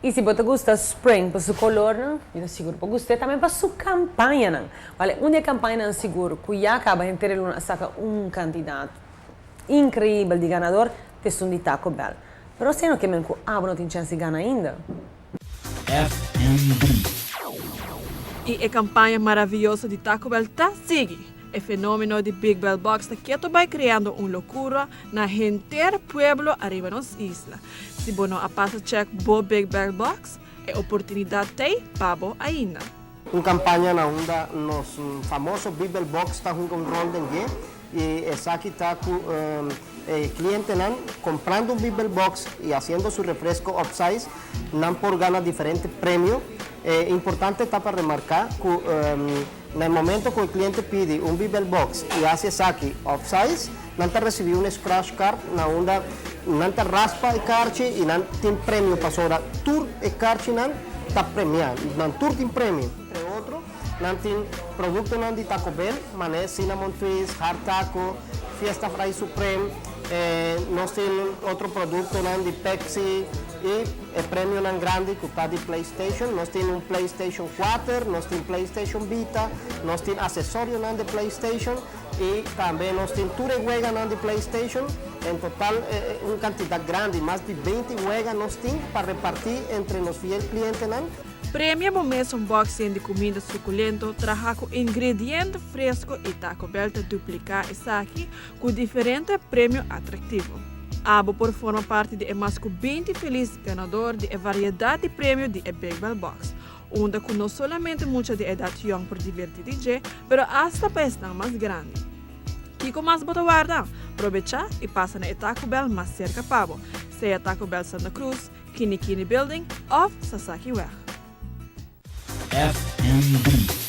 E se você gosta spring para seu color, eu seguro para gostar também para sua campanha, não. Vale, onde a campanha não seguro, que já acaba de ter saca candidato incrível de ganador, te de Taco Bell. Pero se não que me não tem chance de ganhar ainda. E a campanha maravilhosa de Taco Bell sigue. O fenômeno de Big Bell Box está vai criando uma loucura na inteiro pueblo arriba nas islas. Se você não passa check bo Big Bell Box, é oportunidade tem para ainda. Uma campanha na onda nos famoso Big Bell Box está com controle de e essa aqui está com cliente não comprando um Big Bell Box e fazendo seu refresco upsize, não por ganhar diferentes prêmios. É importante está para remarcar que no momento que o cliente pede um Big Bell Box e faz essa aqui upsize, não está recebendo um scratch card na onda, não está raspa e carte e não tem prêmio para sobre tour e carte não está premiado, não tour tem prêmio. Entre outros, não tem produto não de Taco Bell, mané cinnamon twist, hard taco, fiesta fry supreme. Nós temos outro produto não de Pepsi e o prêmio não grande que está de PlayStation. Nós temos um PlayStation 4, nós temos PlayStation Vita, nós temos acessório não de PlayStation e também nós temos tudo juega não de PlayStation. Em total, uma quantidade grande, mais de 20 juega nós temos para repartir entre os fiéis clientes não. Premia momento unboxing de comida suculento, traja com ingrediente fresco e Taco Bell te duplicar isso aqui com diferente prêmio atrativo. Abo por forma parte de mais que 20 feliz ganador de variedade de prêmio de Big Bell Box, onde que não somente muita de idade young por divertir DJ, pero hasta para estar mais grande. Kiko mais bota guarda, aproveita e passa na Taco Bell mais cerca pabo, seja Taco Bell Santa Cruz, Kini Kini Building ou Sasaki Weg. FMB.